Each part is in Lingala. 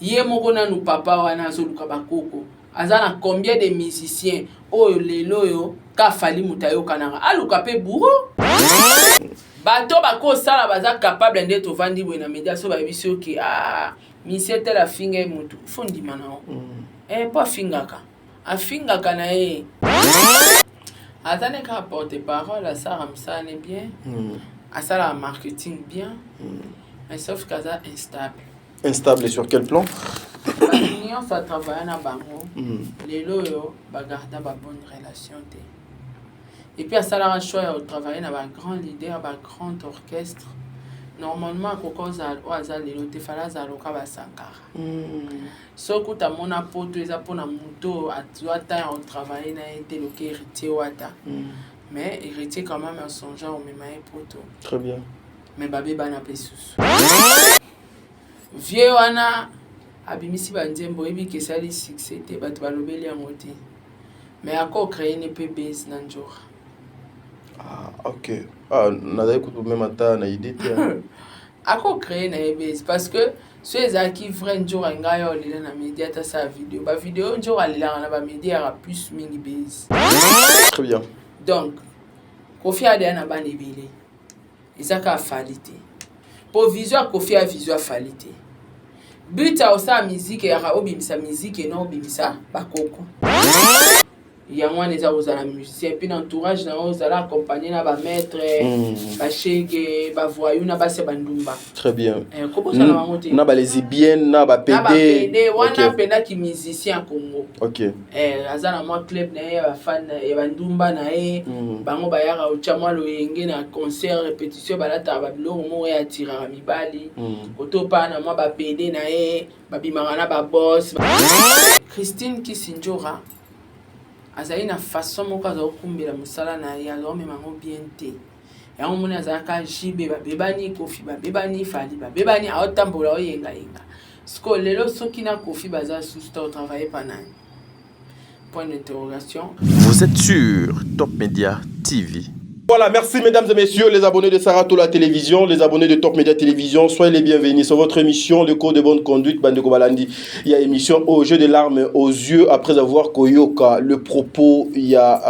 Yé moko nanu papa wana azoluka bakoko. Azana combien de musiciens oyo lelo yo ka fali mutayo kananga aluka pe bourreau. Bato bako sala baza capable nde to vandi na media so ba biso ki mission tel a finga mutu fondi manao. Pas fingaka. A fingaka na e. Azane ka porte parole à ça ramsane bien. À ça la marketing bien. Mais sauf qu'aza instable. Instable sur quel plan? L'union ça travaille na bango. Les loyo ba garder ba bonne relation té. Et puis à ça la choix de travailler na ba grand leader, ba grand orchestre. Normalement koko za oaza lelo te fala za loka ba sankara. Soko ta mona poto eza pona muto atwa ta on travailler na été le héritier wata. Mais héritier quand même en songeant au même poto. Très bien. Mais babé bana pesusu. Vieux wana abimisi banzembo ebi kesali succès te bato balobeli yango te. Mais ako créer ne peut base na njora. OK. Nazali kutu même ata na idée te. Ako créer na base parce que ceux qui vrai njora ngayo lila na média ta sa vidéo. Ba vidéo njora lila na ba média a plus mingi base. Très bien. Donc Kofi Ade na ba nebele. Isaka falite. Pour visuel Kofi a visuel falite. But à sa musique et à obimisa musique et non obimisa bakoko. Yango neza ozala musicien puis l'entourage na ozala accompagner na ba maître ba chege ba voyou na ba se bandumba. Très bien. Comment ça na monter? Na ba lesbienne na ba PD. Na ba PD wana penda ki musicien Congo. OK. Azana moi club na ye ba fan e bandumba na ye bango ba yara o chamwa lo yenge na concert répétition balata ba biloko mo ya tirara mibali. Otopa na moi ba PD na ye ba bimanga na ba boss. Christine Kisinjora azali na façon moko azokumbela musala na ye azomemango bien te. Yango moni azalaka jibe babebani Kofi babebani Fali babebani aotambola oyenga yenga. Sko lelo soki na Kofi baza sous-store travailler panani. Point d'interrogation. Vous êtes sur Top Media TV. Voilà, merci mesdames et messieurs, les abonnés de Saratola Télévision, les abonnés de Top Media Télévision, soyez les bienvenus sur votre émission Le Code de bonne conduite, Bandeko Balandi. Il y a émission au jeu des larmes aux yeux après avoir koyoka le propos, il y a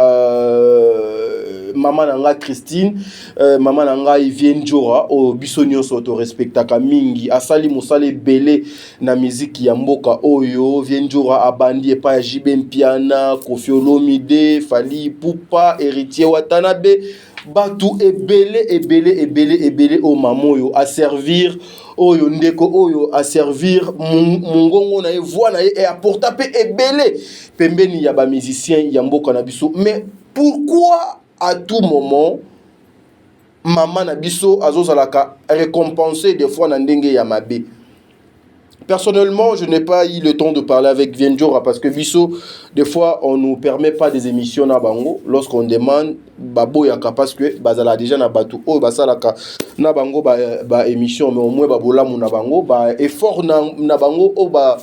Maman Nanga Christine, Maman Nanga Ivien Jora, au Bissonio Soto respectaka mingi, Asali Moussale Belé na musique ya mboka oyo, Vien Jora Abandi et pas Jiben Piana, Kofi Olomide, Fali Poupa, Héritier Watanabe. Batu ebele o mamoyo a servir oyo ndeko oyo a servir mungongo na voix na et apporter pe ebele pembeni ya ba musicien ya mboka na biso. Mais pourquoi à tout moment maman na biso azozalaka récompenser des fois na ndenge ya mabe? Personnellement, je n'ai pas eu le temps de parler avec Vienjora parce que Bisso, des fois, on ne nous permet pas des émissions na bango. Lorsqu'on demande, babo yaka parce que bazala déjà na batu o basalaka na bango ba émission mais au moins babola mu na bango ba effort na bango o ba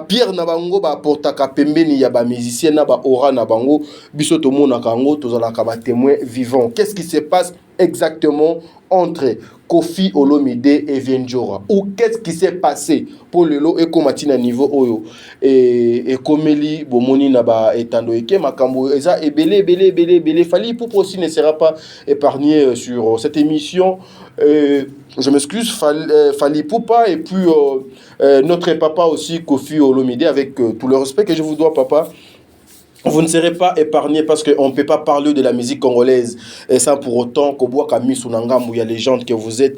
pierre na bango ba portaka pembeni ya ba musicien na ba aura na bango biso to mona kango tozalaka ba témoin vivant. Qu'est-ce qui se passe exactement entre Kofi Olomide et Vienjora? Ou qu'est-ce qui s'est passé pour le lot et komatina niveau oyo et komeli bomoni na ba etando eke makambo eza ebele Fali Poupa aussi ne sera pas épargné sur cette émission. Je m'excuse, Fali Poupa et puis notre papa aussi Kofi Olomide, avec tout le respect que je vous dois papa. Vous ne serez pas épargné parce qu'on ne peut pas parler de la musique congolaise et sans pour autant Koboa Kami Sunangam ou il y a les légende que vous êtes.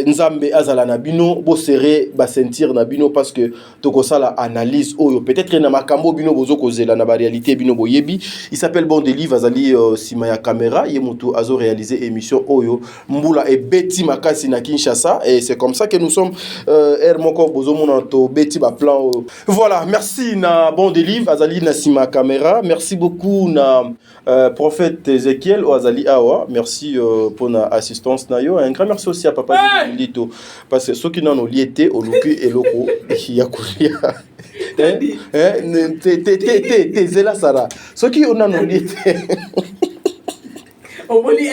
Nzambe Azala Nabino, vous serez sentir Nabino parce que Tokosala analyse Oyo. Peut-être na makambo Bino Bozo Kozela na réalité Bino Boyebi. Il s'appelle Bondeli Vazali Simaya Kamera. Yemutu Azo réalisé émission Oyo. Mbula et Betty Makasi na Kinshasa. Et c'est comme ça que nous sommes. Moko Bozo Monanto Betty Baplan. Voilà, merci na Bondeli Vazali na Simaya Kamera. Merci beaucoup na prophète Ezekiel Oazali Awa. Merci pour la assistance nayo. Un grand merci aussi à papa Lito parce que ceux qui n'ont liété au luku et loko yakulia. T'es zela Sarah. Ceux qui n'ont liété. Au moli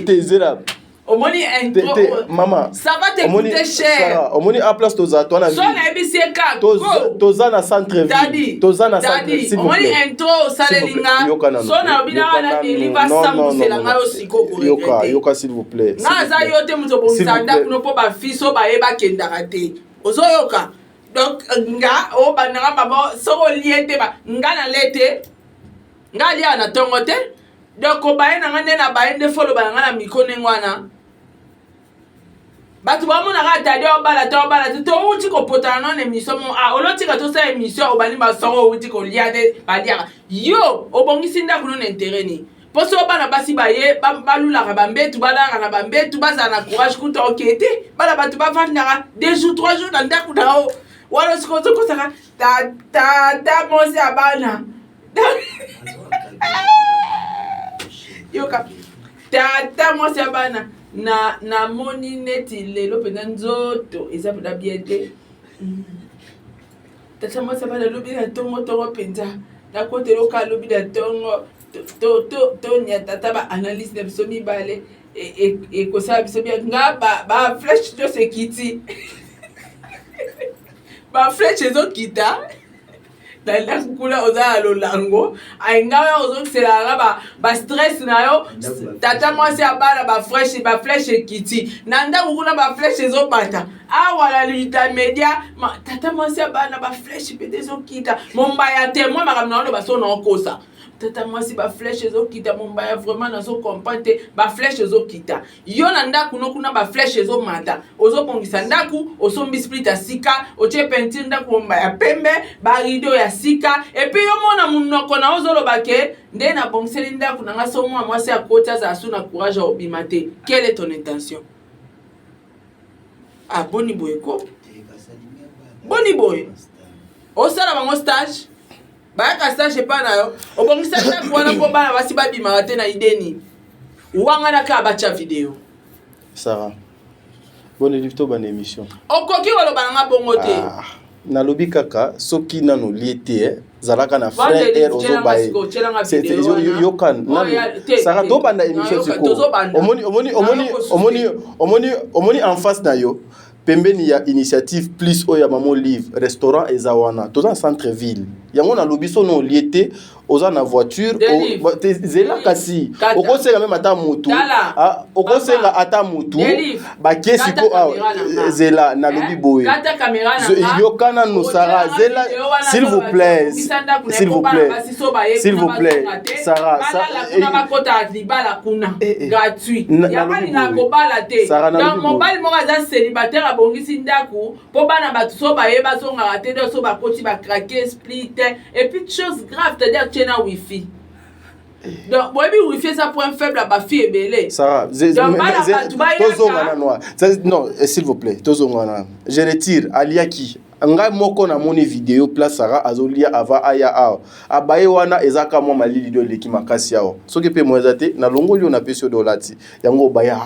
t'es zela. Omoni intro. Maman. Ça va te coûter cher. Omoni à place toza toi na. So na ebiseka. Toza na centre ville. Toza na centre ville. Omoni intro salelinga. So na obina na deliver sambu selanga yo siko ko regretter. Yoka s'il vous plaît. Na za yo te muzo bongisa ndaku no po ba fiso ba yeba kendaka te. Ozo yoka. Donc nga o bananga babo soko liete ba nga na lete. Nga lia na tongo te. Donc ko baye na ngane na baye nde folo ba ngana mikone ngwana. Batu ba mona ga tadi o bala to uti ko potana non émission mo oloti ka to sa émission o bani ba soro uti ko lia de ba dia. Yo o bongisi nda kuno intérêt ni. Poso bana basi baye balula ka bambetu bala na bambetu baza na courage kuto okete. Bala batu ba fanda 2 jours 3 jours na ndaku na o. Wala sikozo ko saka ta mosi abana. Yoka tata mosi abana na moni neti lelo pena nzoto eza pena biete tata mosi abana lobi na tongo penza na kote loka lobi na tongo to nya tata ba analyse na biso mibale e kosa biso bia nga ba flash to sekiti ba flash ezo kita na kula oza lolango ainga ozo selanga ba stress na yo tata mwasi abana ba flash kiti nanda kula ba flash ezo bata awala lita media tata mwasi abana ba flash pete zo kita momba ya témoin makamna ndo baso na okosa tata mwasi ba flash ezo kita momba ya vraiment na zo comprendre ba flash ezo kita yo na ndaku no kuna ba flash ezo mata ozo bongisa ndaku osombi split ya sika oche peinture ndaku momba ya pembe ba rideau ya sika et puis yo mona munoko na ozolo bake nde na bongseli ndaku na ngaso mwa mwasi akota za asu na courage obimate. Quelle est ton intention? Ah boni boy ko boni boy osala bango stage bayaka stage pa na yo obongisa ndaku wana ko bana basi babima te na ideni wanga na ka bacha video Sarah bonne lifto bonne émission okoki oloba nga bongo te na lobi kaka soki nano liete zalaka na frère ozo baye c'est yokan Sarah do banda émission siko omoni en face na yo pembeni ya initiative plus oya mamo livre restaurant ezawana toza centre ville yango na lobiso no liete oza na voiture zela kasi okosenga même ata mutu okosenga ata mutu bakesi ko zela na lobi boye yokana no Sarah zela s'il vous plaît Sarah kuna bakota libala kuna gratuit yamani na kobala te donc mobile mo za célibataire abongisi ndaku po bana batu so bayeba so ngaka te do so bakoti ba craquer split et puis chose grave c'est-à-dire tu na wifi donc moi bi wifi ça point faible ba fille ebele Sarah non s'il vous plaît tozongana je retire aliaki nga moko na moni vidéo place Sarah azolia ava aya ao abaye wana ezaka mo malili do leki makasi yao soki pe moezate na longoli na pesio dolati yango baya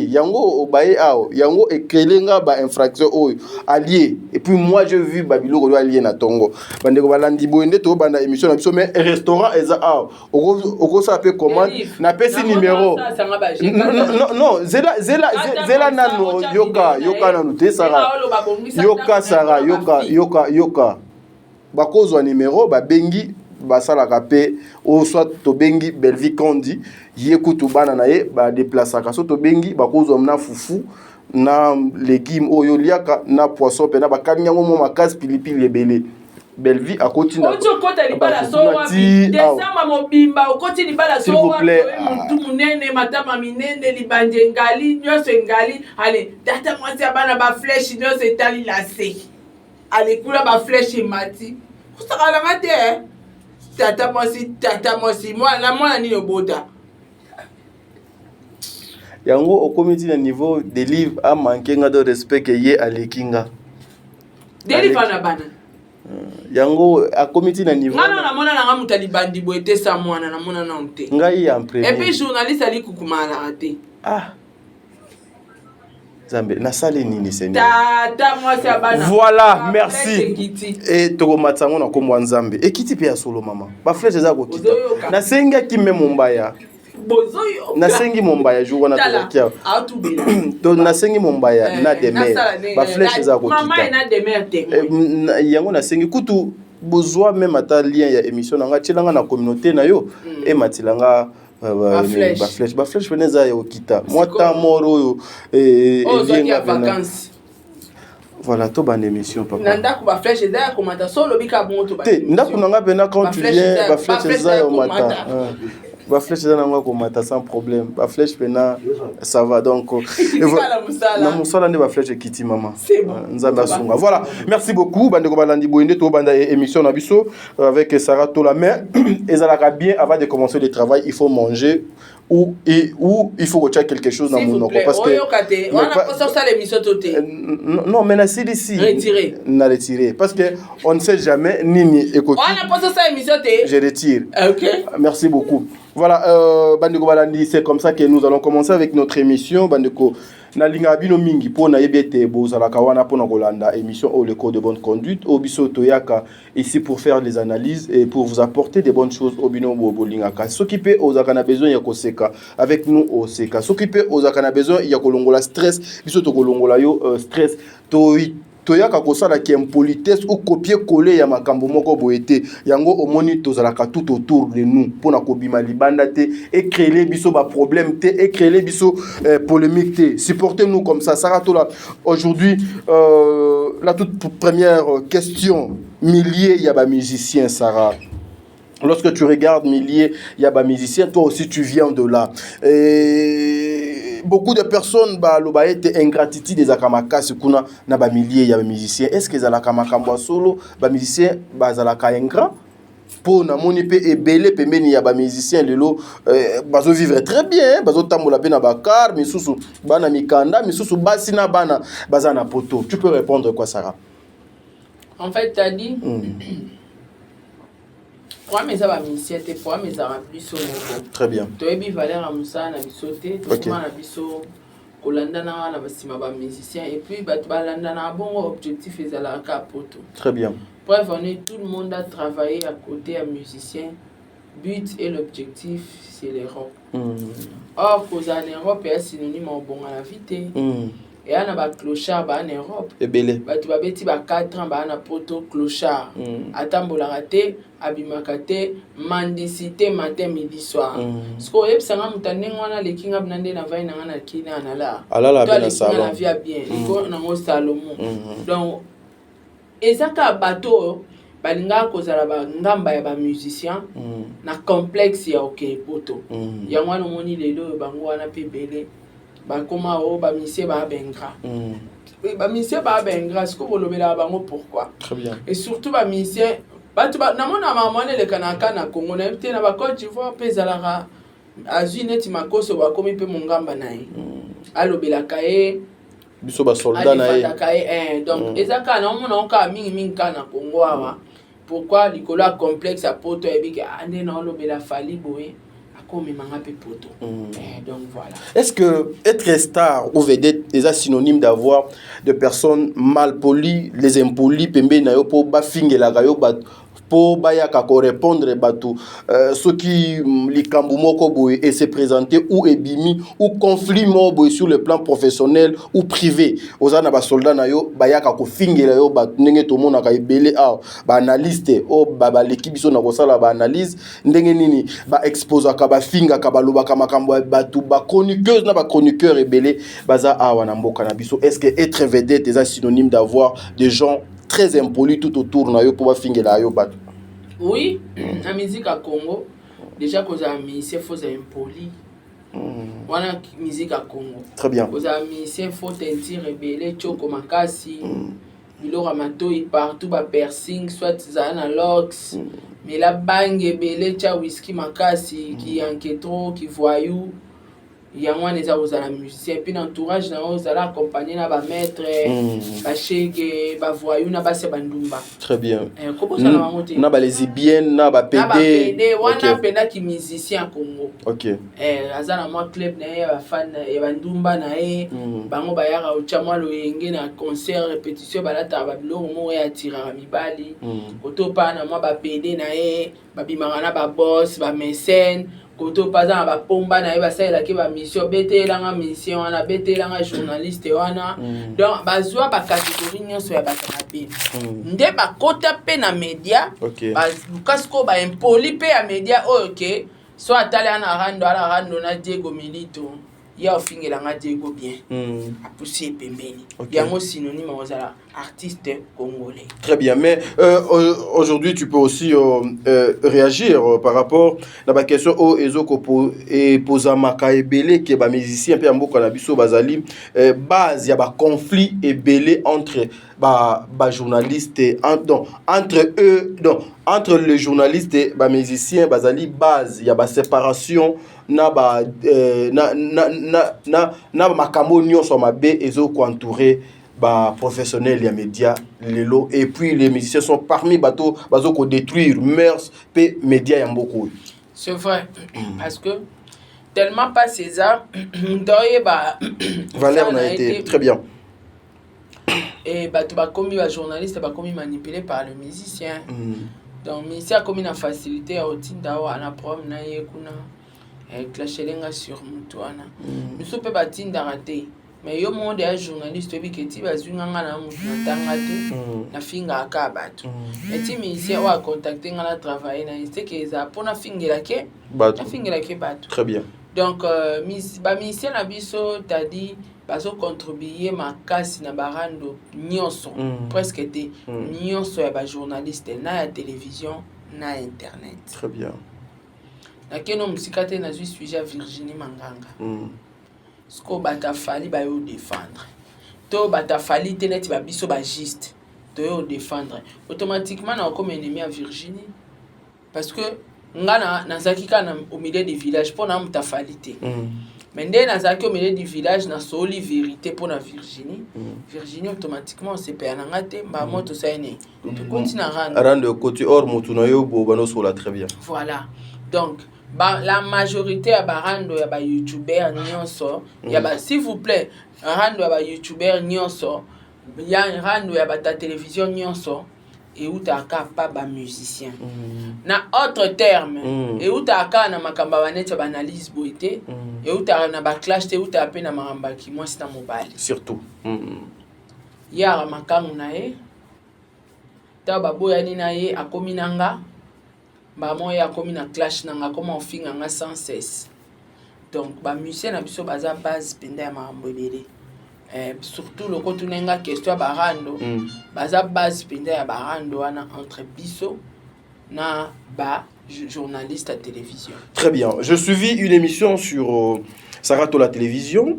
yango obaye ao yango ekelenga ba infraction oyo allié et puis moi je vu babilo ko allié na tongo bandeko balandi boende to banda émission na biso mais restaurant eza ao oko sa pe commande na pesi numéro non zela nano yoka nanu te Sarah yoka bakozwa numéro babengi basalaka pe o soit to bengi Belvi Kondi yekutu bana na ye ba déplaçaka so to bengi bakozwa na fufu na légume oyo liaka na poisson pe na bakani yango mo makasi pilipili ebele Belvi akoti na ojo kota libala so wapi desamba mobimba okoti libala so wapi muntu munene matama minene libanje ngali nyose ngali ale data mwasi abana ba flèche nyose etali la se ale kula ba flèche mati kusakala mate tata mwasi mwana nini obota yango okomiti na niveau de livre a manqué nga de respect que ye alekinga deliver na bana yango akomiti na niveau na mona na ngamuta libandi boete sa mwana na mona na onte ngai en premier et puis journaliste ali kukumana ate Zambe na sale nini Seigneur tata mwasi abana voilà merci et toko matsango na komwa Nzambe ekiti pe ya solo mama ba flèche za ko kita na senga ki me mombaya bozoyo nasengi mombaya jour wana tokia atubela to nasengi mombaya na demain ba flèche za kokita mama na demain te yango nasengi kutu bozwa même ata lien ya émission nanga tielanga na communauté na yo e matilanga ba flèche veneza ya okita moi ta moro yo bien vacances. Voilà, to ban émission papa. Nanda ko ba flèche za ko mata solo bika bonto ba. Ndako nanga pena quand tu viens ba flèche za yo mata. Ba flèche za nanga ko mata sans problème. Ba flèche pena ça va donc. Na musala ne ba flèche kiti maman. C'est bon. Nzamba sunga. Voilà, merci beaucoup bande ko balandi boyende to banda émission na biso avec Sarah Tolamain. Ezalaka bien avant de commencer le travail, il faut manger ou il faut retirer quelque chose dans mon corps parce que on a pas ça l'émission toté. Non mais na ici retirer parce que on ne sait jamais nini écoute. On a pas ça émission té. Je retire. OK. Merci beaucoup. Voilà bandeko balandi, c'est comme ça que nous allons commencer avec notre émission bandeko na linga bino mingi po na yebete bozala kawana po na kolanda émission au le code de bonne conduite au biso toyaka ici pour faire des analyses et pour vous apporter des bonnes choses au bino bolinga ka s'occuper aux akana besoin ya koseka avec nous au seka s'occuper aux akana besoin ya kolongola stress biso to kolongola yo stress toyaka kosala ki impolitesse ou copier-coller ya makambo moko boete yango omoni tozalaka tout autour de nous pona kobima libanda te et créer biso ba problème te et créer biso polémique te. Supportez-nous comme ça Sarah Tola. Aujourd'hui la toute première question, milliers y a ba musiciens Sarah. Lorsque tu regardes milliers, il y a des musiciens, toi aussi tu viens de là. Et beaucoup de personnes, l'obaïté ingratitude des akamakasi kuna na ba milliers, il y a des musiciens. Est-ce que les akamakamba solo, les musiciens, bazalaka ingrat? Pour na moni pe ebele pembeni ya ba musiciens lelo bazo vivre très bien, bazo tambola pe na bakar, misusu bana mikanda, misusu basi na bana bazana poto. Tu peux répondre quoi Sarah? En fait, tu as dit pour mes musiciens te pour mes biso très bien to ebi valeur amusa na biso te to na biso kolanda na basima ba musiciens et puis balanda na bon objectif ezalaka poto. Très bien. Bref, tout le monde a travaillé à côté à musicien. But et l'objectif c'est l'Europe. Or cause en Europe est synonyme au bon à la vie. Et on a ba clochard ba en Europe. Et belé. Ba tu ba beti ba 4 ans ba na poto clochard. Atambola raté, abimakate, mendicité matin midi soir. Sko yeb sanga mutane ngwana le kinga bnande na vai na ngana kina na la. Ala la bena salon. La vie bien. Il faut na ngo Salomon. Donc ezaka bateau balinga kozala ba ngamba ya ba musicien na complexe ya OK poto. Ya ngwana moni lelo bango wana pe belé. Ba koma o ba misie ba bengra. Ba misie ba bengra ce que vous lobela bango pourquoi? Très bien. Et surtout ba misie ba tu ba na mona mama le kanaka na Congo na te na ba Côte d'Ivoire pe zalara azineti makoso ba komi pe mongamba nae. Alobela kae biso ba soldat nae. Donc ezaka na mona onka mingi kana Congo awa. Pourquoi likolo a complexe à poto ebika ande na lobela fali boye. Donc voilà. Est-ce que être star ou vedette est synonyme d'avoir des personnes mal polies, les impolis, pembe na yo po ba fingela ga yo ba po bayaka ko répondre batu ceux qui likambu moko boy et se présenter ou ebimi ou conflit moko sur le plan professionnel ou privé ozana ba soldat na yo bayaka ko fingela yo batu ndenge to mona ka ebele ba analyste o ba l'équipe biso na ko sala ba analyse ndenge nini ba exposer ka ba finga ka ba loba ka makambo batu ba chroniqueuse na ba chroniqueur ebele baza awa na mboka na biso. Est-ce que être vedette est synonyme d'avoir des gens très impolis tout autour na yo pour fingela yo batu? Oui, la musique à Congo, déjà que les musiciens faut être impolis. Voilà musique à Congo. Très bien. Les musiciens faut être rebelle, choko makasi, bilo ramatoi partout ba piercing, soit zana locks, mais la bang rebelle, cha whisky makasi, qui enquêtro, qui voyou. Il y a un des musiciens puis l'entourage na ozala accompagner na ba maître ba chege ba voyou na ba sebandumba. Très bien. Na ba lesbienne na ba PD wana penda ki musicien Congo. OK. Azana moi club na ya fan ya bandumba na bango ba yaka uchamwa loyenge na concert répétition balata ba biloko mo ya tira mibali. Otopa na moi ba PD na ba bimanga na ba boss ba mécène koto paza ba pomba na ba saela ki ba mission betelanga mission wana betelanga journaliste wana donc bazwa ba catégorie nyonso ya bato na bino nde bakota pe na média ba kasko ba impoli pe ya média OK so atala na rando na Diego Milito ya ofingela nga Diego bien apousser pembeni yango synonyme ozala artiste congolais. Très bien, mais aujourd'hui tu peux aussi réagir par rapport à la question au ezoko et posa makaebele qui est ba musicien pe mboka na biso bazali base ya ba conflit ebele entre ba journalistes entre eux entre les journalistes et ba musiciens bazali base ya ba séparation na ba na makambo nyonso mabe ezoko entourer ba professionnels ya médias lelo et puis les musiciens sont parmi bateau bazoko détruire mœurs pe médias ya mboko. C'est vrai parce que tellement pas César doye ba Valère n'a été très bien et bato ba komi ba journaliste ba komi manipulé par le musicien donc musicien komi na facilité ya otinda wa na problème na yekuna clashelenga sur mutuana nous pe batinda raté. Mais yo monde ya journaliste biketi bazwinga na mutu na tanga te na finga akabato eti musicien wa contacter nga na travailler na c'est que ça pour na fingela ke bato très bien donc ba musicien na biso t'a dit bazo contribuer makasi na barando nyonso presque te nyonso ya ba journaliste na ya télévision na internet. Très bien na keno musikate na zui sujet Virginie Manganga Sko bata fali ba yo défendre. To bata fali tenet ba biso ba juste. To yo défendre. Automatiquement na comme ennemi à Virginie. Parce que ngana nazaki kana au milieu des villages pour na muta falite. Mais dès nazaki au milieu du village na soli vérité pour na Virginie. Virginie automatiquement se perd na ngate ba moto ça ene. Tu continues à rendre côté or mutu na yo bo bano sola très bien. Voilà. Donc la majorité à barando ya ba youtubeur nyonso ya ba s'il vous plaît rando ya ba youtubeur nyonso ya rando ya ba ta télévision nyonso et uta ka pa ba musicien na autre terme et uta ka na makamba banete ba analyse boité et uta na ba clash te uta pe na maramba ki moi c'est mobile surtout ya makangu na e ta ba boya ni na ye akominanga ba moya komi na clash nanga comment on finga nga sans cesse donc ba musicien na biso baza base penda ya mambobele surtout le côté nenga question ba rando baza base penda ya barando wana entre biso na ba journaliste à télévision. Très bien, je suivis une émission sur Sarato la télévision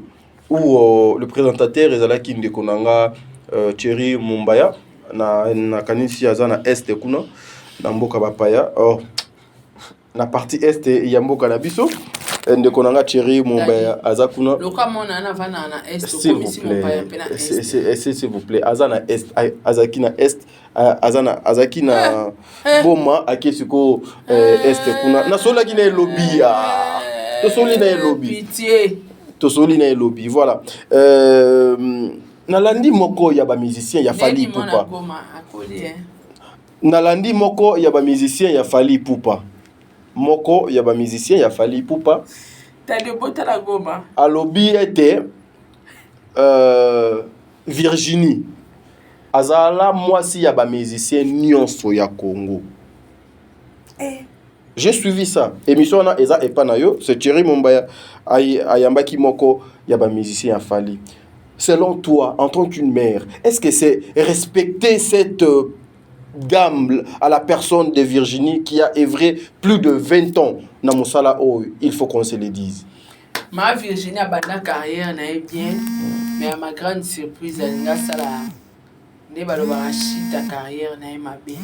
où le présentateur ezalaki ndekonanga Thierry Mumbaya na kanisi azana est kuna na mboka bapaya na partie est ya mboka na biso ndekonanga Thierry Mumbaya azakuna loka mona na vana na est comme si Mumbaya pe na est s'il vous plaît azana est azakina est azakina boma akesiko est kuna na sola kina lobby to soli na lobby pitié to soli na lobby voilà nalandi moko ya ba musicien ya Fally Ipupa nalandi moko ya ba musicien ya Fally Ipupa moko ya ba musicien ya Fally Ipupa tali bota la goma alobi était Virginie azala mwasi ya ba musicien nyonso ya Congo. J'ai suivi ça émission na eza epana yo c'est Thierry Mumbaya ayambaki moko ya ba musicien ya Fally. Selon toi, en tant qu'une mère, est-ce que c'est respecter cette gamme à la personne de Virginie qui a œuvré plus de 20 ans dans Moussala? Oh, il faut qu'on se le dise. Ma Virginie a battu la carrière, bien, mais à ma grande surprise, elle a ta carrière, ma bien.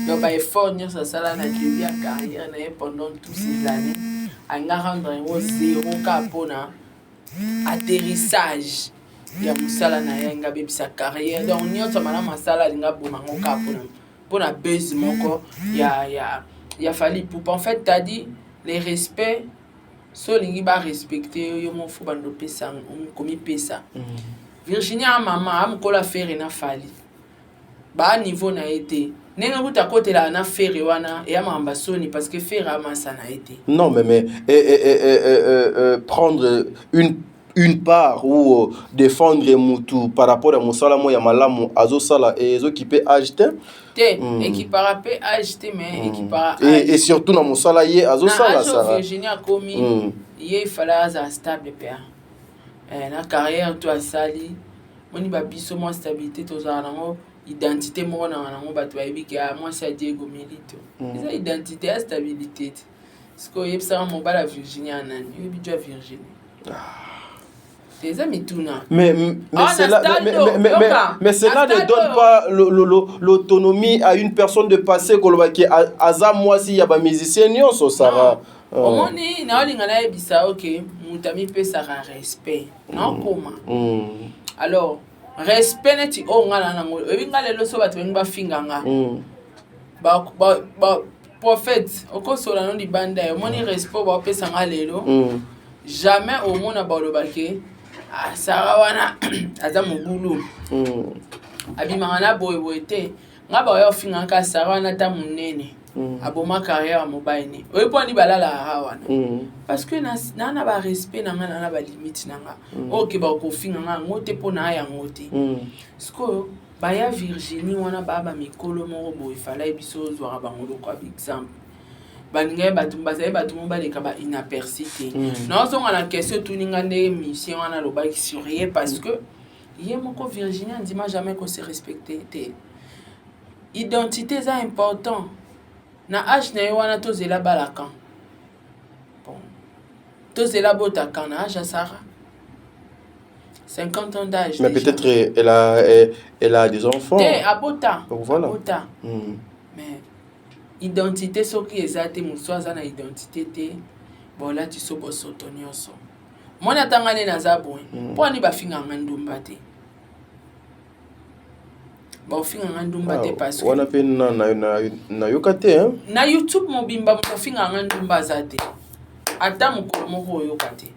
Donc, il faut que ça la carrière pendant toutes ces années. Elle a rendu zéro capona atterrissage. Ya musala na yenga bebi sa carrière donc nyonso mana masala linga bomango ka pona base moko ya Fally Ipupa en fait t'as dit les respects so lingi ba respecter yo mo fu bando pesa komi pesa Virginie a maman am ko la faire na Fally ba niveau na été Nenga buta côté là na faire wana et amamba soni parce que faire amasa na été. Non mais prendre une part ou défendre Moutou par rapport à Moussala mo ya malamu azo sala et ezo qui peut acheter équipara peut acheter mais équipara et surtout na Moussala ye azo sala ça Virginia komi il fallait aza stable père na carrière toi sali moni ba biso mo stabilité to za nango identité mo na nango ba to yebi ke moi c'est Diego Milito eza identité et stabilité ce que yebsa mo ba la Virginia nani yebi jo Virginia mais cela ne donne pas l'autonomie à une personne de passer qui aza moi si y a ba musicien nyonso Sarah omoni na olinga na ebisa OK mutami pe sara respect non comment alors respect neti o ngala nango ebinga lelo so batho bengi bafinganga ba prophète okosola no libanda omoni respect ba pesa ngalelo jamais au monde abalobake Sarah wana aza mugulu abimanga na boyete ngaba yo finga ka Sarah wana ta munene aboma carrière mobaine oyeponi balala hawana parce que na ba respect na ngana na ba limite nanga OK ba ko finga nga ngote pona ya ngote sko ba ya Virginie wana baba mikolo moko boy fala biso zwara bangolo kwa exemple baninga batu baleka ba inapercité non so ngana question tout ninga nde mission wana lo ba surveiller parce que yé moko Virginie ndima jamais qu'on se respecter identité c'est important na âge na wana to zela balaka bon to zela botaka na âge Sarah 50 ans d'âge mais peut-être elle a des enfants abota voilà abota mais identité soki ezate muswaza na identité te bon là tu sobo sotonyoso mona tangane na zabwe poni bafinga ngandumba te bafinga ngandumba te parce que wana pe na yokate hein na YouTube mobimba bafinga ngandumba zate ata mukolo moko yokate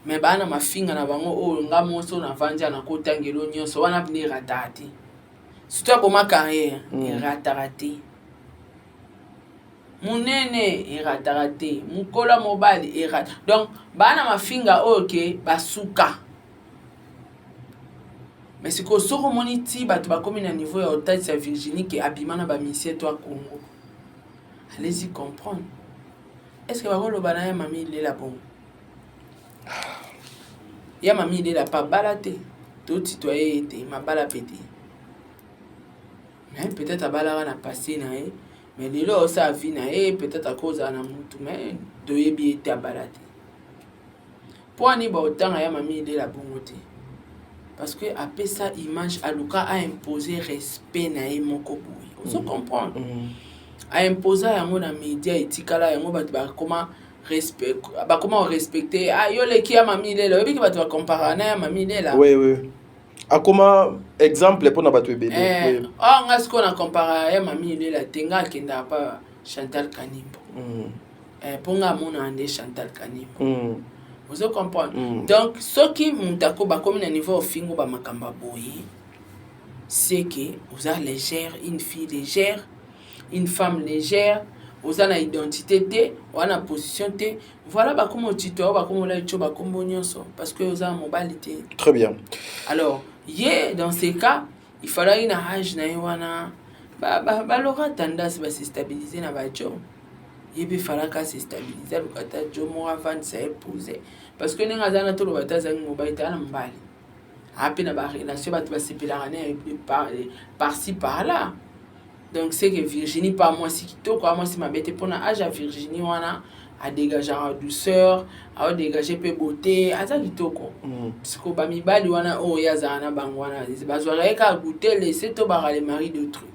mais bana mafinga na bango o ngamo so na vanja na kotangelo nyoso wana bni ratati surtout pour ma carrière ratati munene iratarate mukola mobile irata donc bana mafinga OK basuka mais c'est que soko moniti batu ba comme na niveau ya taille sa Virginie qui abimana ba mission toi Congo allez-y comprendre est-ce que ba loba na ya mami il est là bon ya mami il est là pas balaté tout citoyen était ma bala pété mais peut-être à bala na passé na mais lelo ça vie na peut-être à cause na mutu mais doyebi était abalate poni ba otanga ya mami il est la bongote parce que après ça image aluka a imposer respect na moko boui on se comprend a imposer yango na média etikala yango ba comment respect ba comment respecter yo le ki ya mami il est là biki ba tu comparer na ya mami il est là oui a comment exemple pour na batu ebele ngasko na compara ya mami ile la tenga kenda pa Chantal Kanimbo ponga mona ande Chantal Kanimbo vous comprenez donc ce qui mutako ba comme na niveau fingo ba makamba boyi c'est que vous avez légère une fille légère une femme légère vous avez identité té ou na position té voilà ba comme tito ba comme la cho ba kombo nyonso parce que vous avez mobilité très bien alors dans ces cas il fallait une âge na wana ba lora tendance ba se stabiliser na ba jo yebe fallait ka se stabiliser le kata jo mo avant ça épouser parce que ninga zana to lo bataza ngobali tana mbali hapi na ba relation ba se pelarane par ci par là donc c'est que Virginie par moi si kitoko moi si ma bête pour na âge à Virginie wana à dégager en douceur à dégager peu beauté à ça kitoko parce que ba mibali wana o yaza na bangwana bazwara ka goûter laisser to bara les maris d'autrui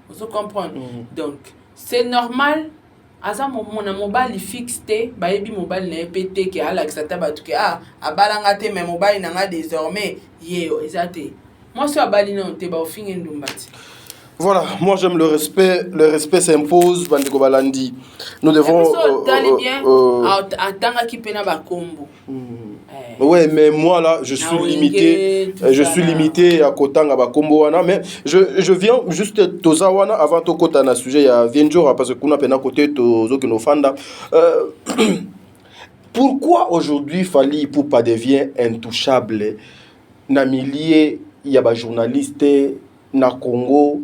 vous comprenez donc c'est normal aza mona mobile fixé ba yebi mobile na pété que Alex atabatu que abalanga te mais mobile nanga désormais yeo ezate moi so abali non te ba ofinge ndumbati. Voilà, moi j'aime le respect s'impose, Bandeko Balandi. Nous devons... Attends qui pena ba combo. Ouais, mais moi là, je suis limité. Je suis limité à Kotanga Bakombo wana, mais je viens juste toza wana avant to kota na sujet ya Vienjora parce que kuna pena côté tozo que no fanda. Pourquoi aujourd'hui Fally Ipupa devient intouchable na milliers ya ba journalistes na Congo?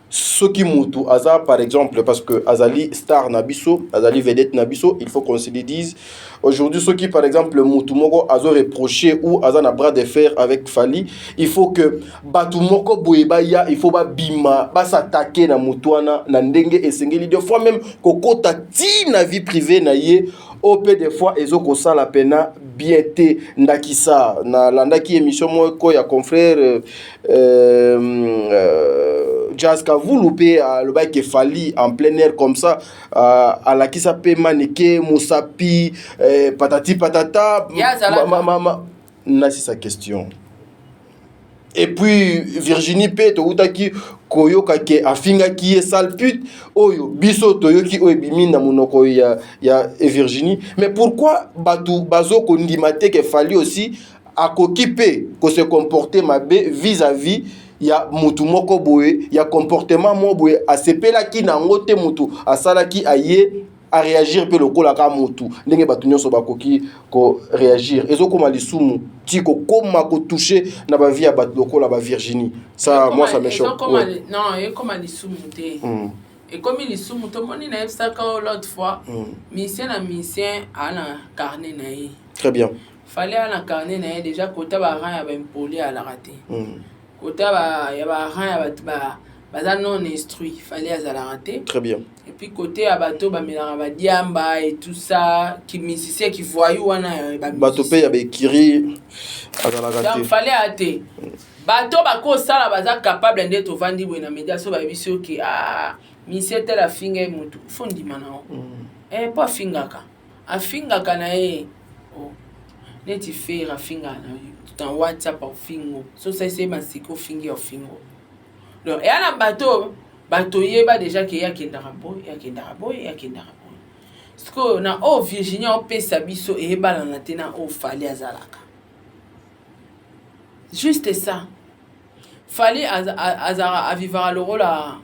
Ce qui mutu aza par exemple parce que azali star nabiso, azali vedette nabiso, il faut qu'on se le dise. Aujourd'hui ceux qui par exemple mutu moko azo reproché ou aza na bras de fer avec Fally, il faut que batu moko boyeba ya, il faut ba bima ba s'attaquer na mutuana na ndenge esengeli deux fois même kokota ti na vie privée na ye. OP des fois ezo ko sala pena bien te ndakisa na landaki émission moko ya confrère Jazz Kavulu pe le bail qui Fally en plein air comme ça à la qui s'appelle Maneke Moussapi patati patata na c'est sa question. Et puis Virginie P to utaki koyoka ke afinga ki est sale pute oyo biso toyoki oyo bimi na monoko ya Virginie, mais pourquoi batu bazo ko ndimate ke Fally aussi akokipe ko se comporter mabe vis-à-vis ya mutu moko boye ya comportement mo boye asepela ki na ngote mutu asala ki aye à réagir pe lokola ka mutu ndenge batu nyonso bakoki ko réagir ezokoma lisumu tiko koma ko toucher na ba vie ya batu lokola ba Virginie ça moi ça me choque non et comme lisumu te et comme lisumu to moni na ça ka l'autre fois mission na mission ana carnet na yi très bien fallait ana carnet na yi déjà kota ba ran ya ba impoli à la raté kota ba ya ba ran ya ba baza non instruit fallait à la raté très bien. Et puis côté à bateau ba melanga ba diamba et tout ça qui musicien qui voyou wana ba bateau pe ya be kiri azala raté donc fallait até bateau ba ko sala baza capable d'être vandi bona média so ba biso ki musicien tel a finga mutu fondi mana pas fingaka a fingaka na oh neti faire a finga na dans WhatsApp au fingo so ça c'est masiko fingi au fingo. Donc, et à la bateau, yeba déjà qu'il y a qui d'arabo, il y a qui d'arabo, il y a qui d'arabo. Parce que na oh Virginie on peut sabiso et yeba la tena oh Fally azalaka. Juste ça. Fally azara à vivre le rôle à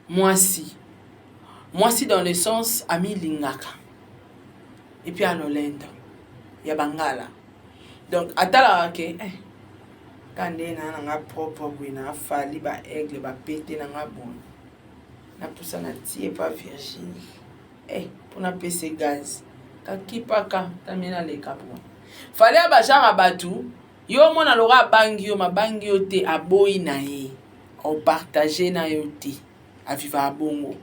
moi si dans le sens ami lingaka. Et puis à l'Olenda, il y a Bangala. Donc atala ke kande na nga propre buina Fally ba aigle ba pété na nga bon na poussa na tie pas Virginie pour na pc gaz ka kipaka tamina le kapo Fally ba jara batu yo mona lora bangi yo mabangi yo te aboyi na ye o partager na yo te a vivre bongo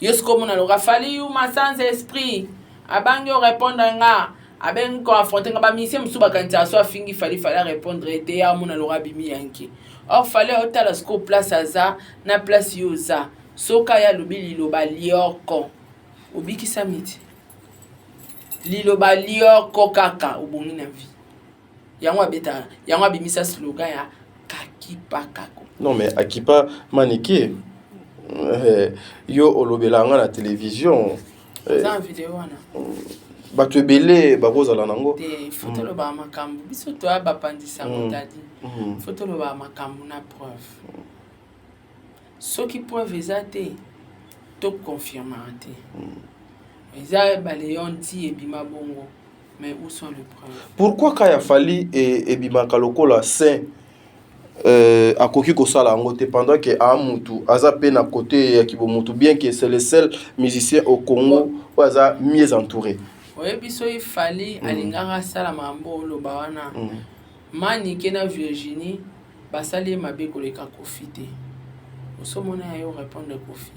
yo sko mona lora Fally you ma sans esprit abangi yo répondre nga aben ko affronter ba mission musuba kanti so fingi Fally répondre te ya mona lora bimi yanki or Fally otala sko place aza na place yoza soka ya lobili loba lioko obiki samiti liloba lioko kaka obongi na vie yango abeta yango abimisa slogan ya kakipa kako. Non mais akipa manike yo olobelanga na télévision za vidéo wana bato ebele bakozala nango te foto loba makambo biso to abapandisa ngotadi foto loba makambo na preuve soki preuve ezate to confirmer te eza baleon ti ebima bongo mais où sont les preuves? Pourquoi kaya Fally et ebimaka lokola saint akoki kosala yango te pendant que amutu aza pe na côté ya kibomutu bien que c'est le seul musicien au Congo où aza mieux entouré. Oui, biso Fally alingaka sala mambo loba wana Maneke na Virginie basali mabe koleka Kofi te osomona yo répondre Kofi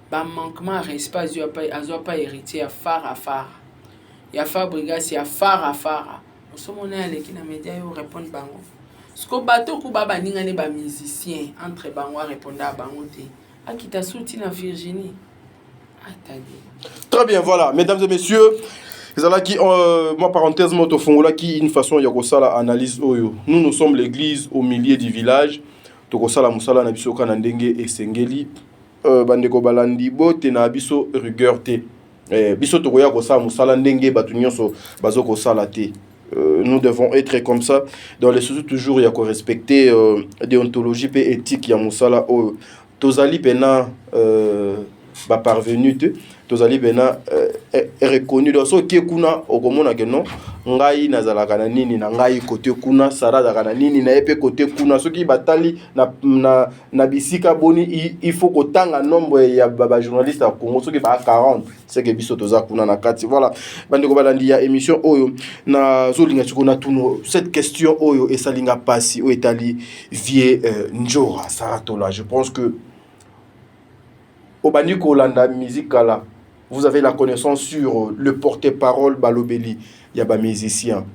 ba manquement à respect azo pas héritier à phare ya Fabregas ya phare osomona aleki na média yo répondre bango sko bato ku baba ninga ne ba musicien entre bango répondre à bango te akita souti na Virginie. Très bien, voilà, mesdames et messieurs, moi parenthèse moto fongola qui une façon yakosala analyse oyo. Nous sommes l'église au milieu du village. Tokosala musala na biso kana ndenge esengeli bandeko balandi bote na biso rigueur te. biso tokoya kosala musala ndenge batu nyonso bazo kosala te. Nous devons être comme ça dans les sous toujours il y a qu'on respecter déontologie et éthique ya musala o tozali pena ba parvenu te tozali pena est reconnu dans ce qui kuna okomona que non ngai nazalaka na nini na ngai côté kuna sara na nini na epe côté kuna soki batali na bisika boni il faut kotanga nombre ya ba journaliste à Congo soki ba 40 c'est que biso toza kuna na kati voilà bandeko balandi ya émission oyo na zolinga chikona tuno cette question oyo esalinga pasi o etali vie Njora Saratola. Je pense que au Baniko Landa Musicala, vous avez la connaissance sur le porte-parole Balobeli, Yaba musicien.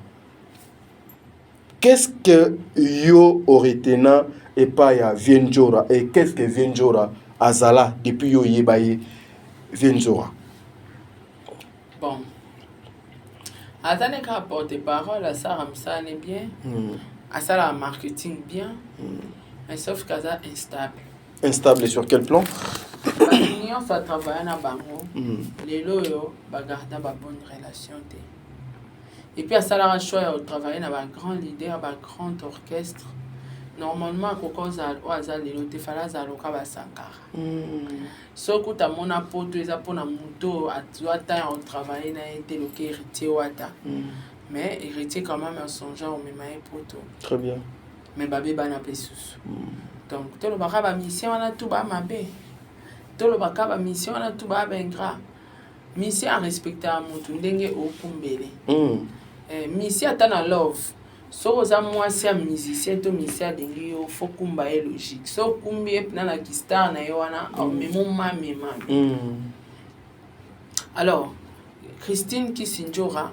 Qu'est-ce que yo Oretena et pas ya Vienjora et qu'est-ce que Vienjora Azala depuis yo yebaye Vienjora? Bon. Azane ka porte-parole, à ça ramsane bien, à ça la marketing bien, mais sauf qu'à ça instable. Instable sur quel plan? Nous ça travaille na bango. Les loyo ba garder ba bonne relation té. Et puis à ça la choix de travailler na ba grand leader, ba grand orchestre. Normalement koko za oaza lelo te fala za loka ba Sankara. Soko ta mona poto eza pona muto atwa ta on travailler na été le héritier wata. Mais héritier quand même en songeant au même poto. Très bien. Mais babé bana pesusu. Donc tout le ba mission na tout ba mabe. Tout le ba mission na tout ba bengra. Mission à respecter à mutu ndenge okumbele. Mission atana love. So oza mwasi ya musicien to musicien dengi yo faut kumba e logique. So kumbi e na guitar na yo wana au memo mami. Alors Christine Kisinjora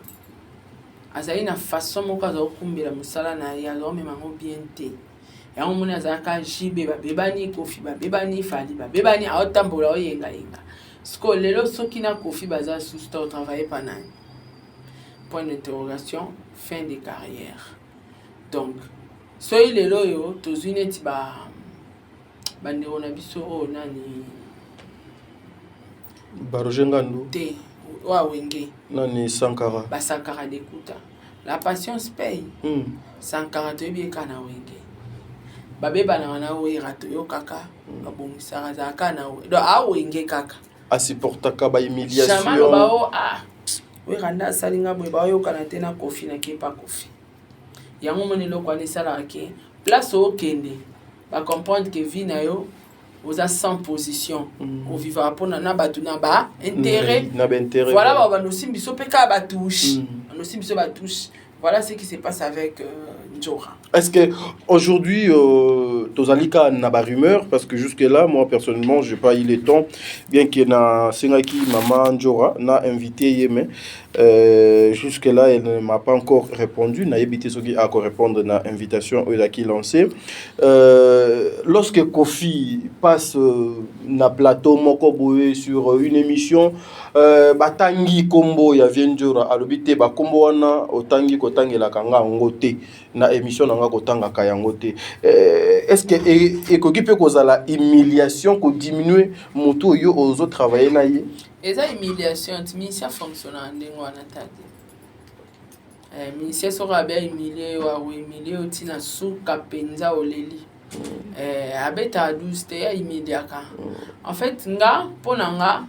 azali na façon moko azo kumbela musala na ya zo memango bien te. Ya omona azaka jibe ba bebani kofi ba bebani fali ba bebani aotambola oyenga yenga. Sko lelo soki na kofi baza sous store travailler panani. Point d'interrogation, fin de carrière. Donc, soy lelo yo tozune ti ba bandeko na biso o nani Barojengando te wa wenge nani Sankara ba Sankara d'écoute. La patience paye. Sankara to bi kana wenge. Babe bana na we rato yo kaka babongisa za kana we. Do a wenge kaka. Asiportaka ba humiliation. Chamano ba o we randa salinga boy ba yo kana tena kofi na kepa kofi. Yango moni loko ani sala ke place au kende ba comprendre que vie na yo oza sans position au vivre pour na batu na ba intérêt voilà ba no simbiso peka ba touche no simbiso ba touche. Voilà ce qui se passe avec Njora. Est-ce que aujourd'hui, Tozalika n'a pas rumeur parce que jusque là, moi personnellement, j'ai pas eu le temps, bien qu'il y a Sengaki maman Njora n'a invité Yémen. Jusque là, elle ne m'a pas encore répondu. N'a évité ce qui a encore répondre à l'invitation qui lancée. Lorsque Kofi passe na plateau Mokoboé sur une émission, batangi kombo ya Vienjora alobite ba kombo wana otangi kotangela kanga ngote na émission nanga kotanga kaya ngote. Est-ce que ekoki pe kozala humiliation ko diminuer moto yo ozo travailler na ye? Eza humiliation timisia fonctionne ndengo wana tadi. Misia sera bien humilié wa humilié otina suka penza oleli. Abeta 12 te ya immédiaka. En fait nga ponanga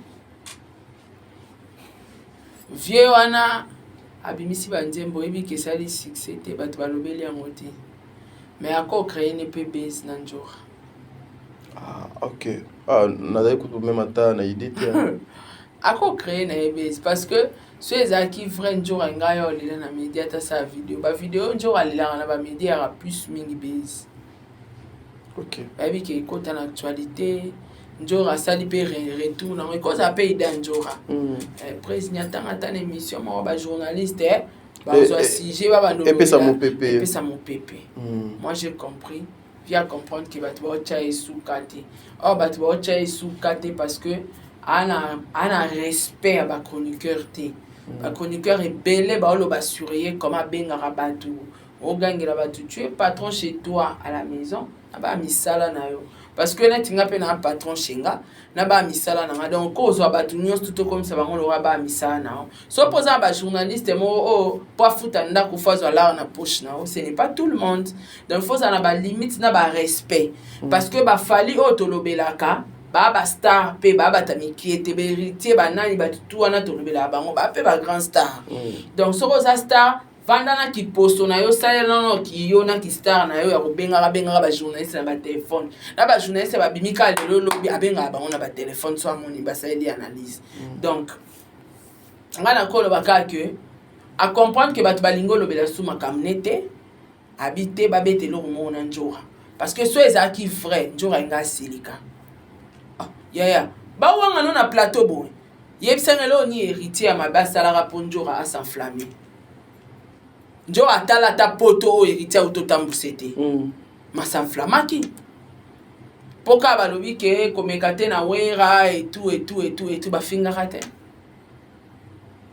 vieux wana abimisi banzembo ebi kesali succès te bato balobeli yango te mais ako créer ne pe base na Njora. OK. Nazali kutu même ata na idée te. Ako créer na base parce que ceux qui vrai Njora ngayo lila na média ta sa vidéo ba vidéo Njora lila na ba média a plus mingi base. OK. Ebi ke kota na actualité Njora sali pe retour na ko ça paye dans Njora. Président tanga émission moi ba journaliste ba so sujet ba no. Et puis ça mon pépé. Et puis ça mon pépé. Moi j'ai compris, vient comprendre que ba tu ba cha soukate. Oh ba tu ba cha soukate parce que ana respect ba chroniqueur té. Ba chroniqueur est belé ba lo ba surveiller comment bengara batu. O gangela batu tu es patron chez toi à la maison, aba misala na yo. parce que net nga pe na patron chenga na ba misala na donc kozwa batu nyonso tout comme ça bango lo ba misala na so posa ba journaliste mo po futa ndako fazwa la na poche na ce n'est pas tout le monde donc faut na ba limite na ba respect parce que ba fali tolobelaka ba star pe ba tamiki ete beritier ba nani ba tout wana tolobela bango ba pe ba grand star donc so za star vandana ki posto na yo sala non ki yo na ki star na yo ya kobenga ba journaliste na ba téléphone na ba journaliste ba bimika lelo lobi abenga ba on a ba téléphone so amoni ba sali analyse donc ngana ko lo baka que à comprendre que ba balingo lobela suma kamnete habiter ba bete lo mo na njora parce que so ezaki vrai njora nga silika ba wanga no na plateau bo yebisangelo ni héritier ya mabasa la raponjora à s'enflammer njo atala ta poto héritier autotambusete ma s'enflammaki poka balobi ke komekate na wera et tout ba finga kate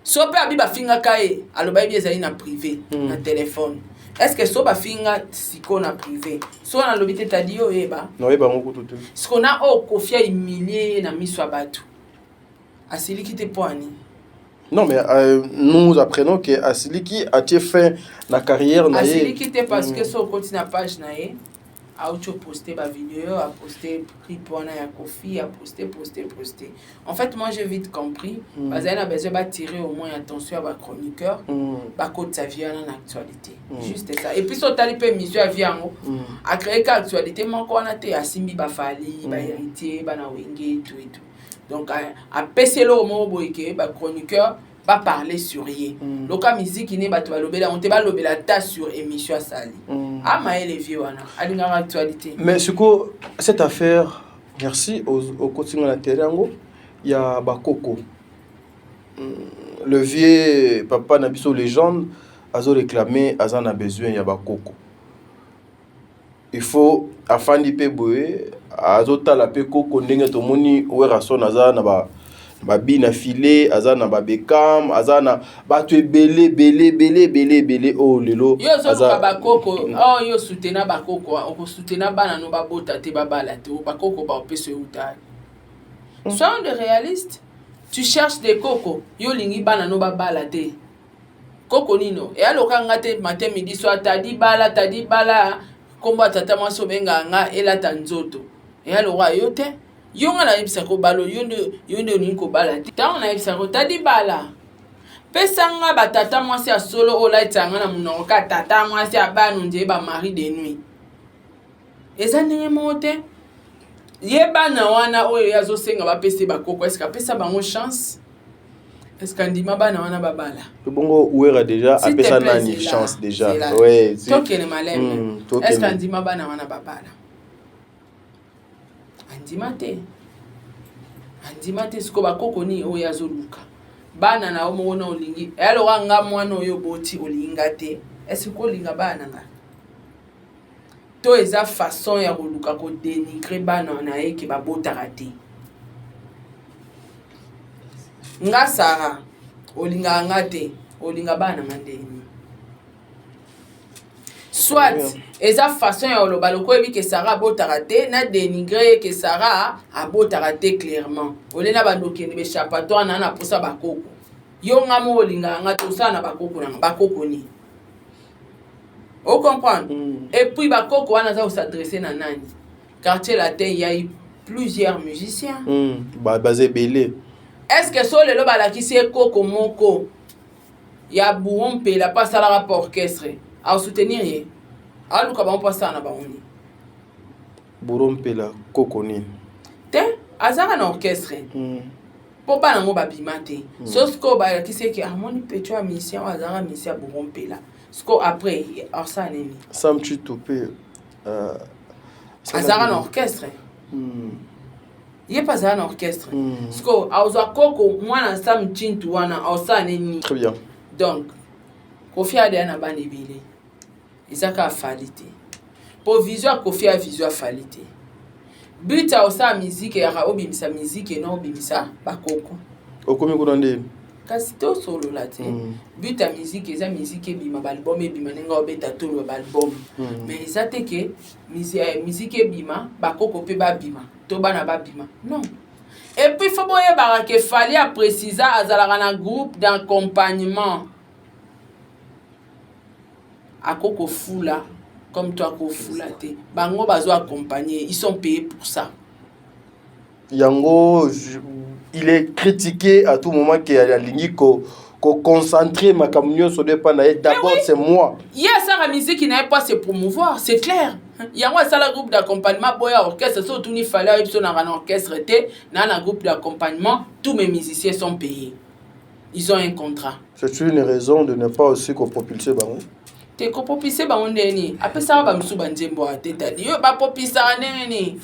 so pe abi ba finga kai aloba bi ezali na privé na téléphone est-ce que so ba finga siko na privé so na lobité tadio eba no eba moko tout ce qu'on a kofia humilié na miswa batu asiliki te poani. Non, mais nous apprenons que Asiliki a fait la carrière. Asiliki te parce que sur le na page nae, a posté ma vidéo, a posté prix pour na Kofi, a posté. En fait, moi j'ai vite compris, parce qu'on a besoin de tirer au moins attention à ma chroniqueur, bah côté sa vie en actualité. Juste ça. Et puis sur tali pe mission à viango, a créé l'actualité, moi qu'on a été à Simbi Bafali, ba héritier, ba na wenge tout. Donc à peselo mo boyke ba chroniqueur va parler sur rien. Loka musique ni ba to lobela on te ba lobela ta sur émission sali. Ah maël vieux wana alinga actualité. Mais ce que cette affaire merci au coaching la terrango il y a Bakoko. Le vieux papa na biso légende azo réclamer azana besoin ya Bakoko. Il faut afandi pe boye azota la pe koko ndenge to moni wera son azana ba bina filé azana ba bekam azana ba tu belé oh lelo yo zo ba koko yo soutenir ba koko on soutenir bana no ba bota te ba bala te ba koko ba opese uta. Sois de réaliste, tu cherches des cocos yo lingi bana no ba bala te koko nino e aloka ngate matin midi soir tadi bala komba tata maso benga nga elata nzoto e alora yote yonga na ibisa ko balo yonde ni ko bala ta na ibisa ko tadi bala pesa nga batata mwasi ya solo olaitanga na munoka tata mwasi abanu nje ba mari de nuit eza ndenge mote yeba na wana oyo yazo senga ba pese ba koko est-ce que pesa bango chance est-ce qu'andima bana wana babala bongo ouera déjà a pesa nani chance déjà ouais toke le malem est-ce qu'andima bana wana babala andima te siko bakoko ni oyo yazoluka bana na omo wona olingi alors nga mwana oyo boti olinga te est-ce que olinga bana nga to eza façon ya koluka ko dénigrer bana na ye ke babota raté nga sara olinga ngate olinga bana mandeni soit eza façon ya oloba loko ebi ke sara abotaka te na dénigrer ke sara abotaka te clairement olena bandokende bechapatoire na posa bakoko yo nga mo olinga ngate osala na bakoko na bakoko ni o comprendre et puis bakoko wana za s'adresser na nani quartier latin il y a eu plusieurs musiciens basé belé. Est-ce que so lelo balakisi koko moko ya buompe la passe à la rapport orchestre à soutenir ye aluka ba mpasa na baoni burompe la koko ni te azaka na orchestre po bana ngo babimate sosko balakisi ke harmonie petro a mission azaka mission burompe la sko après orsa neni sam tu topé azaka na orchestre il pas un orchestre. Sko auza koko mwana sam chintu wana ausa neni. Très bien. Donc Kofi Ade na bani bile. Izaka falite. Po visual Kofi a visual falite. Buta ausa musique ya obimisa musique non obimisa bakoko. Okomi kunande. kasi to solo la te but ya musique eza musique ebima balbum ebima ndenge obeta tolo balbum mais eza te ke musique ebima bakoko mpe babima to bana babima non. Et puis faut boyebaka ke fali aprécisa azalaka na groupe d'accompagnement akoko fula comme toi kofula te bango bazo accompagner, ils sont payés pour ça. Yango il est critiqué à tout moment qu'il y a la ligne ko concentrer ma camion sur dépend d'abord c'est moi. Il y a ça la musique qui n'a pas se promouvoir, c'est clair. Il y a ça le groupe d'accompagnement boya orchestre surtout il fallait ils sont dans un orchestre dans un groupe d'accompagnement, tous mes musiciens sont payés. Ils ont un contrat. C'est une raison de ne pas aussi propulser bango. Te ko propulser bango ndeni. Après ça ba msu banjembo ateta. Yo ba propulser neni.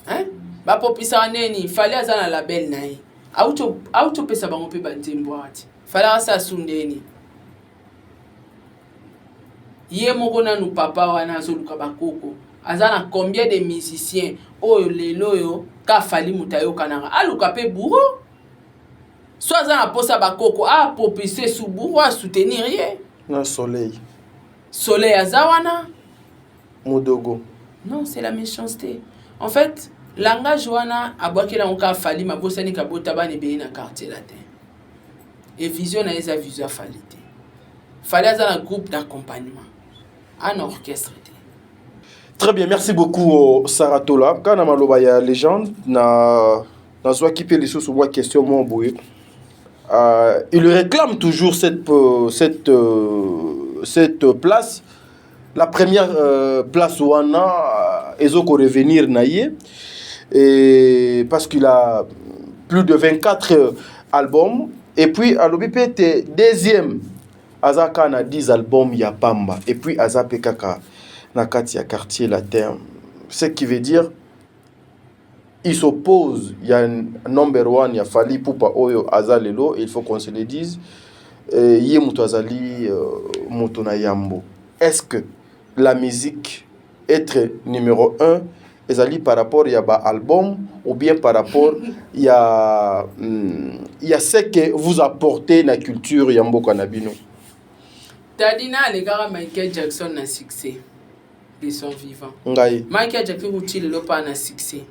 Hein? Ba propulser neni, fallait azana label nae. Auto pesa bango pe banjembo ati. Fallait ça sundeni. Ye moko nanu papa wana azoluka bakoko. Azana combien de musiciens oyo lelo yo ka fali mutayo kananga. Aluka pe bourreau. Soit azana posa bakoko a propulser sous bourreau à soutenir rien. Na soleil. Soleil azawana. Modogo. Non, c'est la méchanceté. En fait, langage wana abwakela onka fali mabosani kabota bani be na quartier latin. Et vision na eza vision falite. Fallait azana groupe d'accompagnement. Un orchestre. Très bien, merci beaucoup Saratola. Quand on a maloba ya légende na soit qui peut les choses sur moi question mon boy. Il réclame toujours cette place. La première place où on a ezoko revenir naïe et parce qu'il a plus de 24 albums et puis à l'OBPT deuxième Azaka na 10 albums ya Pamba et puis Azape kaka na kati ya quartier latin. Ce qui veut dire il s'oppose, il y a number one, il y a Fali Poupa Oyo Azalelo, il faut qu'on se le dise. Yé Mutu Azali Mutuna Yambo. Est-ce que la musique être numéro 1 Azali par rapport à ba album ou bien par rapport il y a ce que vous apportez la culture Yambo Kanabino? Tadina les gars Michael Jackson na succès de son vivant. Ngai. Michael Jackson utile lo pas na succès.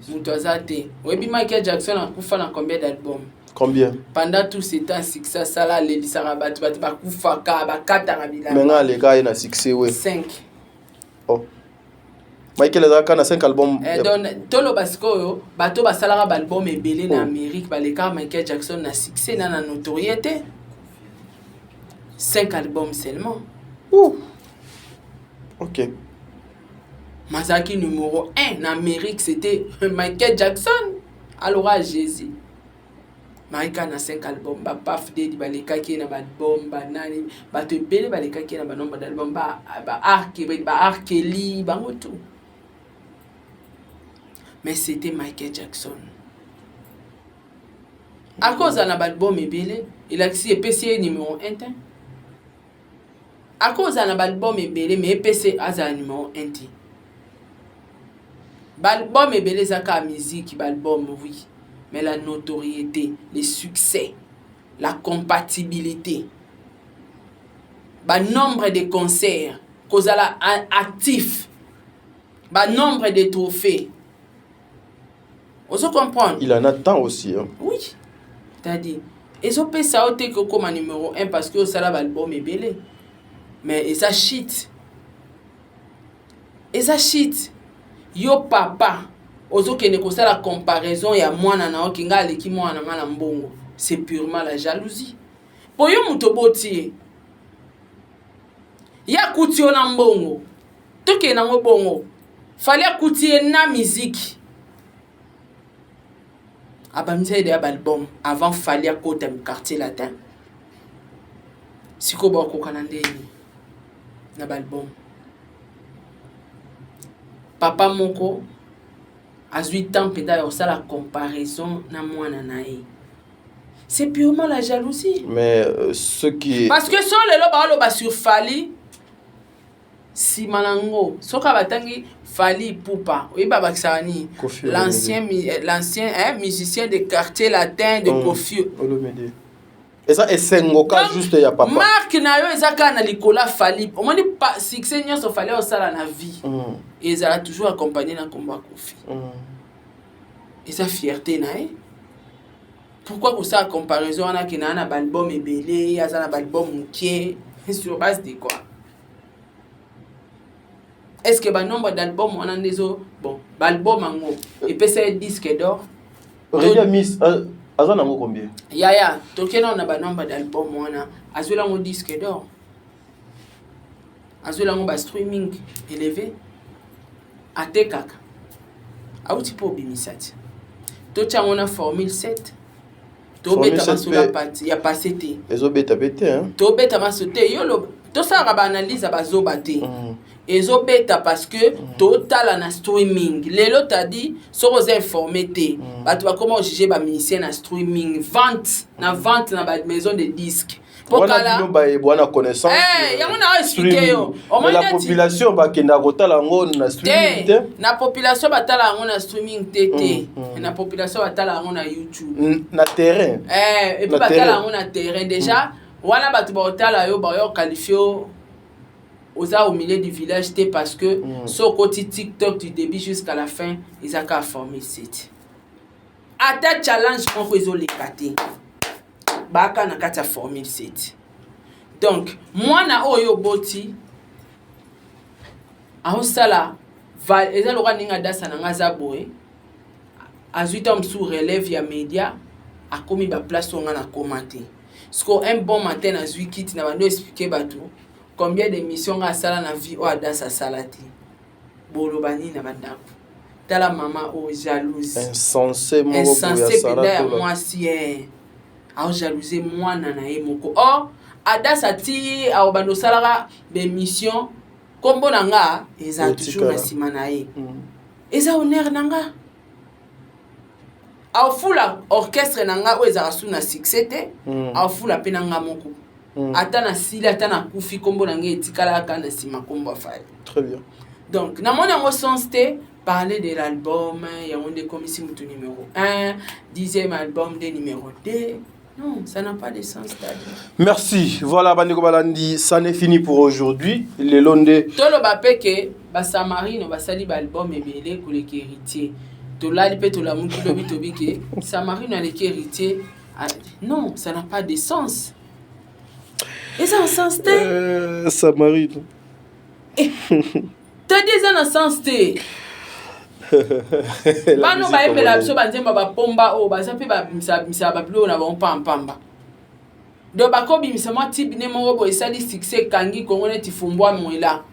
Mutazate. Webi Michael Jackson a kufa na combien d'albums? Combien? Pendant tout ce temps succès ça là les sarabat ba kufa ka ba katara bila. Maintenant les gars na succès ouais. 5. Oh. Michael Jackson a 5 albums. Donc tolo basko bato basalara ba album ebele na Amérique ba les gars Michael Jackson na succès na notoriété. 5 albums seulement. Ouh. OK. Mazaki numéro 1 en Amérique, c'était Michael Jackson. Alors à Jésus. Michael a 5 albums. Ba paf de ba les kaki na ba album ba nani ba te bele ba les kaki na ba nombre d'albums ba Arkeli ba tout. Mais c'était Michael Jackson. À cause de l'album ebele, il a accepté PC numéro 1. À cause de l'album ebele mais PC a numéro 1. L'album est belé zaka musique, l'album oui, mais la notoriété, le succès, la compatibilité, le nombre de concerts, cause la actif, le nombre de trophées. Vous comprenez? Il en a tant aussi. Hein. Oui, c'est-à-dire, ils ont fait ça comme numéro 1 parce que ça l'album est belé, mais ça shit, Yo papa, ozo kene kosa la comparaison ya mwana na okinga aleki mwana mala mbongo. C'est purement la jalousie. Po yo mutoboti. Ya kutio na mbongo. Toke na mbongo. Fallait kutie na musique. Abamisa de album avant fallait kota mu quartier latin. Siko ba ko kanandeni na album. Papa moko a 8 ans peut-être ça la comparaison na mwana nae. C'est purement la jalousie. Mais ce qui est... Parce que sur le loba sur Fali Simanango, soka batangi Fally Ipupa, oui babakisani, l'ancien musicien de quartier latin de Kofi Olomide. Et ça est sengoka juste ya papa. Mark na yo ezaka na likola Fally. On m'a dit pas succès nyonso Fally au sala na vie. Et ils a toujours accompagné dans combat Kofi. Et sa fierté na pourquoi que ça comparaison on a qui na album ebele, ya na album mukie sur base de quoi? Est-ce que le nombre d'albums on a des bon, l'album ango et puis c'est disque d'or. Regarde Miss Azan ango combien? Ya, tokena on a nombre d'albums on a azula un disque d'or. Azula un streaming élevé. Ate kaka. Auti po bimisati. Tocha on a Formule 7. To beta masula parti ya passé té. Ezo beta beta hein. To beta masoté yo lo to ça ba analyse ba zo baté. Ezo beta parce que total na streaming. Lelo t'a dit so vous informé té. Ba tu va comment juger ba musicien na streaming, vente na ba maison de disques. Pokala bwana connaissance. Yango na expliquer yo. La population ba kenda kotala ngo na streaming té. Na population ba tala ngo na streaming té. Na population ba tala ngo na YouTube. Na terrain. Et puis ba tala ngo na terrain déjà. Wana ba tu ba tala yo ba yo qualifié au milieu du village parce que sur côté TikTok du début jusqu'à la fin ils ont qu'à former site. À ta challenge on résout les catés. Baka na kata formule site. Donc moi na oyo boti a sala va eza loka ninga dasa na ngaza boy azuita msu relève ya média a komi ba place on na commenter. Parce un bon matin na zui kit na bando expliquer batou combien d'émissions nga sala na vie o adasa salati. Bolo bani na bandako. Tala maman o jalouse. Insensé mo insensé penda moi si a jalouser moi na moko. Or adasa ti a obando salara d'émission kombo nanga eza toujours na sima na ye. Eza honneur nanga. A fula orchestre nanga o eza rasu na succès te. A fula pe nanga moko. Ata na sili ata na kufi kombo nanga etikala ka na sima kombo Fally. Très bien. Donc na mona ngo sens te parler de l'album, il y a un des commissions numéro 1, 10e album de numéro 2. Non, ça n'a pas de sens. Merci. Voilà, Bandeko Balandi, ça n'est fini pour aujourd'hui. Les Londé. Tout le bapé que Basamarino, Basali album et belé pour les héritiers. Tout là, il peut tout la mouki lobi tobi que Samarino a les héritiers. Non, ça n'a pas de sens. Et ça a un sens te Samarino. T'as dit ça a un sens te Bano ba epela biso banzemba ba pomba o ba sape ba misa ba plo na ba pamba. Do ba ko bimisa mo type ne mo bo esali succès kangi kongo ne tifumbwa mwela.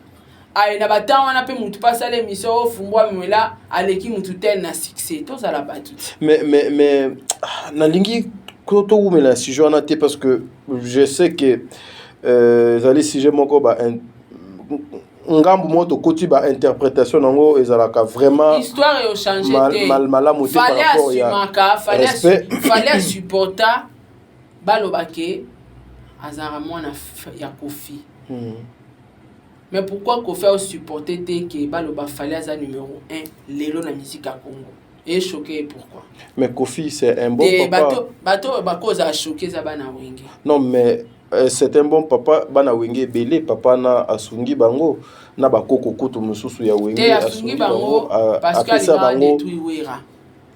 Ai na bata wana pe mutu pasa le miso fumbwa mwela aleki mutu tel na succès. To ça la ba tout. Mais na lingi ko to umela si je na te parce que je sais que zali si je moko ba ngambu moto koti ba interprétation nango ezalaka vraiment histoire yo changer malamu te par rapport ya fallait supporter balobake azara mwana ya Kofi. Mais pourquoi Kofi a supporté te que baloba fallait aza numéro 1 lelo na musique à Congo? Et choqué pourquoi? Mais Kofi c'est un bon papa. Bato bako a choqué za bana wenge. Non mais c'est un bon papa bana wenge belé papa na asungi bango na bakoko kutu mususu ya wenge asungi bango parce que il a détruit wera.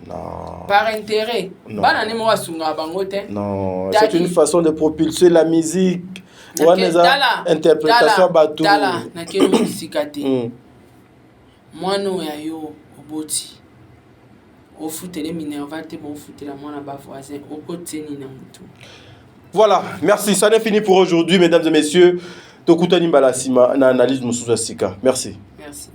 Non. Par intérêt. Bana ni mo asunga bango te. Non, c'est une façon de propulser la musique. Wana interprétation batou. Dala na keno musikate. Mwano ya yo oboti. Au foutele Minerva te bon foutela mwana ba voisin au côté ni na mutu. Voilà, merci. Ça n'est fini pour aujourd'hui, mesdames et messieurs. Tokutani Balasima, na analyse Moussouza Sika. Merci. Merci.